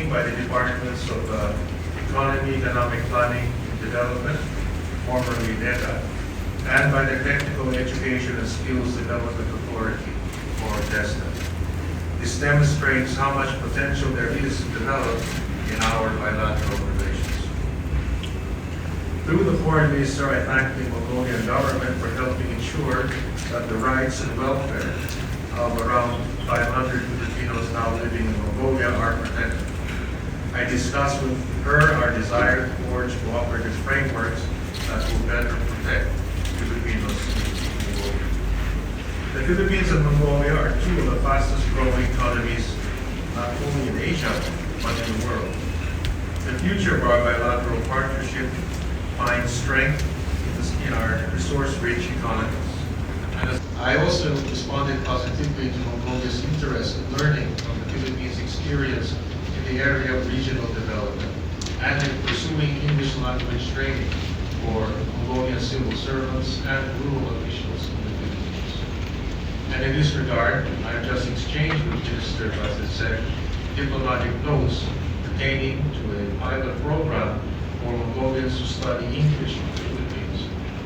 training by the Departments of Economy, Economic Planning and Development, formerly NEDA, and by the Technical Education and Skills Development Authority, or TESDA. This demonstrates how much potential there is to develop in our bilateral relations. Through the Foreign Minister, I thank the Mongolian government for helping ensure that the rights and welfare of around 500 Filipinos now living in Mongolia are protected. I discussed with her our desire to forge cooperative frameworks that will better protect Filipinos in Mongolia. The Philippines and Mongolia are two of the fastest growing economies, not only in Asia, but in the world. The future of our bilateral partnership finds strength in our resource-rich economies. I also responded positively to Mongolia's interest in learning from the Philippines' experience in the area of regional development and in pursuing English language training for Mongolian civil servants and rural officials in the Philippines. And in this regard, I have just exchanged with Minister Battsetseg diplomatic notes pertaining to a pilot program for Mongolians to study English in the Philippines,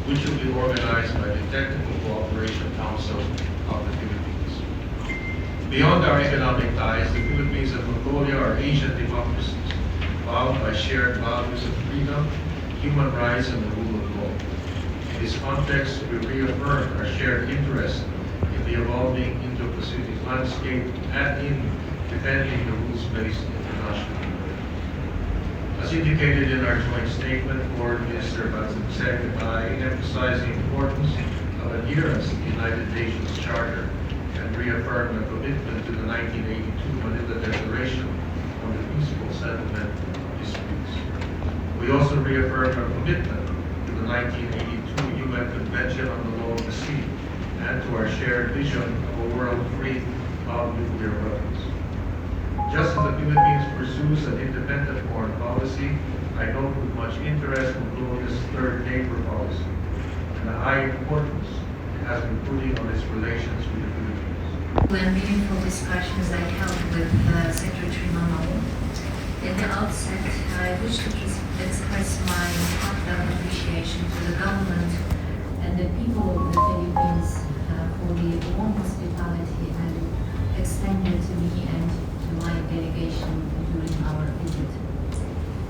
which will be organized by the Technical Cooperation Council of the Philippines. Beyond our economic ties, the Philippines and Mongolia are Asian democracies, bound by shared values of freedom, human rights, and the rule of law. In this context, we reaffirm our shared interest in the evolving Indo-Pacific landscape and in defending the rules-based international order. As indicated in our joint statement, Foreign Minister Battsetseg and I emphasize the importance of adherence to the United Nations Charter and reaffirm the commitment to the 1982 Manila Declaration on the Peaceful Settlement of Disputes. We also reaffirm our commitment to the 1982 UN Convention on the Law of the Sea and to our shared vision of a world free of nuclear weapons. Just as the Philippines pursues an independent foreign policy, I note with much interest Mongolia's third neighbor policy and the high importance it has been putting on its relations with the Philippines. When meaningful discussions I held with Secretary Manalo, at the outset, I wish to express my heartfelt appreciation to the government and the people of the Philippines for the warm hospitality and extended to me and to my delegation during our visit.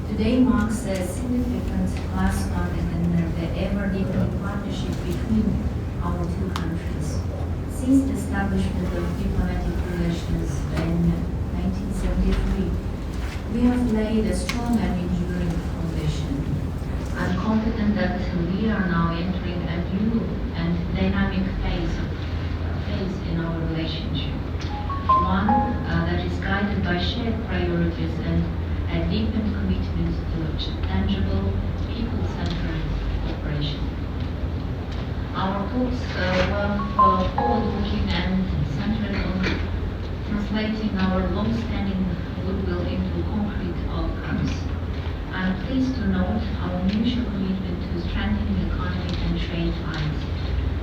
Today marks a significant milestone in the ever-deepening partnership between our two countries. Since the establishment of diplomatic relations in 1973, we have laid a strong and enduring foundation. I'm confident that we are now entering a new and dynamic phase in our relationship. One that is guided by shared priorities and a deepened commitment to tangible, people-centered cooperation. Our talks were forward-looking and centered on translating our long-standing goodwill into concrete outcomes. I am pleased to note our mutual commitment to strengthening economic and trade ties,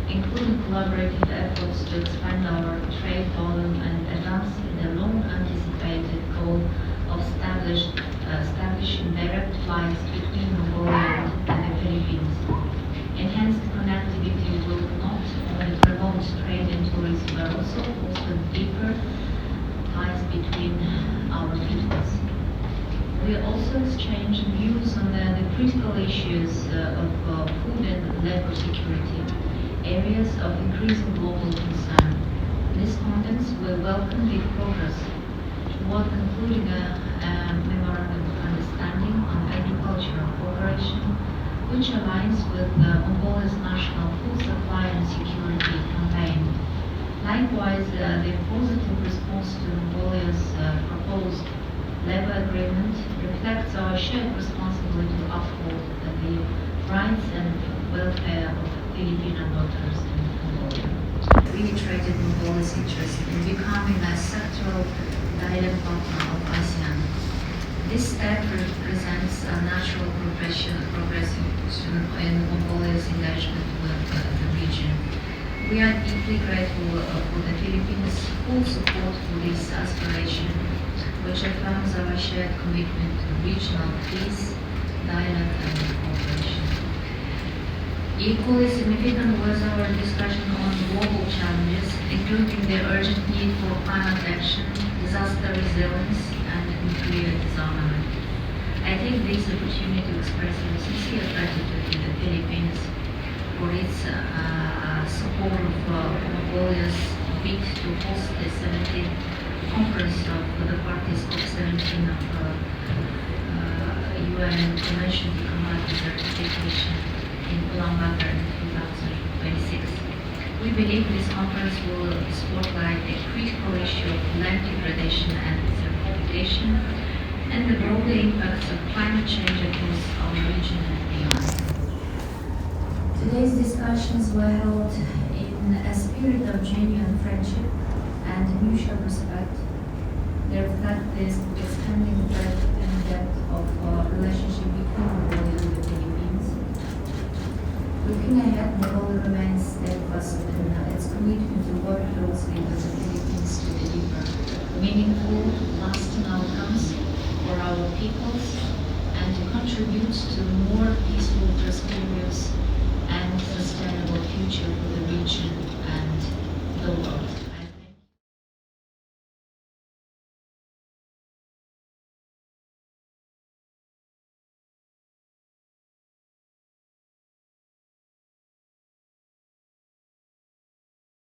including collaborative efforts to expand our trade volume and advance the long-anticipated goal of establishing direct flights between Mongolia and the Philippines. Enhanced connectivity will not only promote trade and tourism, but also foster deeper ties between our peoples. We also exchange views on the critical issues of food and labor security, areas of increasing global concern. In this context, we welcome the progress toward concluding a memorandum of understanding on agricultural cooperation, which aligns with Mongolia's national food supply and security campaign. Likewise, the positive response to Mongolia's proposed labor agreement reflects our shared responsibility to uphold the rights and welfare of Filipino daughters in Mongolia. Reiterated Mongolia's interest in becoming a sectoral dialogue partner of ASEAN. This step represents a natural progression in Mongolia's engagement with the region. We are deeply grateful for the Philippines' full support for this aspiration, which affirms our shared commitment to regional peace, dialogue, and cooperation. Equally significant was our discussion on global challenges, including the urgent need for climate action, disaster resilience, and nuclear disarmament. I take this opportunity to express our sincere gratitude to the Philippines for its support of Mongolia's bid to host the 17th conference of the parties of 17 of UN Convention to Combat Desertification in Ulaanbaatar in 2026. We believe this conference will spotlight the critical issue of land degradation and desertification and the broader impacts of climate change across our region and beyond. Today's discussions were held in a spirit of genuine friendship and mutual respect. They reflect this expanding breadth and depth of relationship between Mongolia and the Philippines. Looking ahead, Mongolia remains steadfast in its commitment to work closely with the Philippines to deliver meaningful, lasting outcomes for our peoples and to contribute to more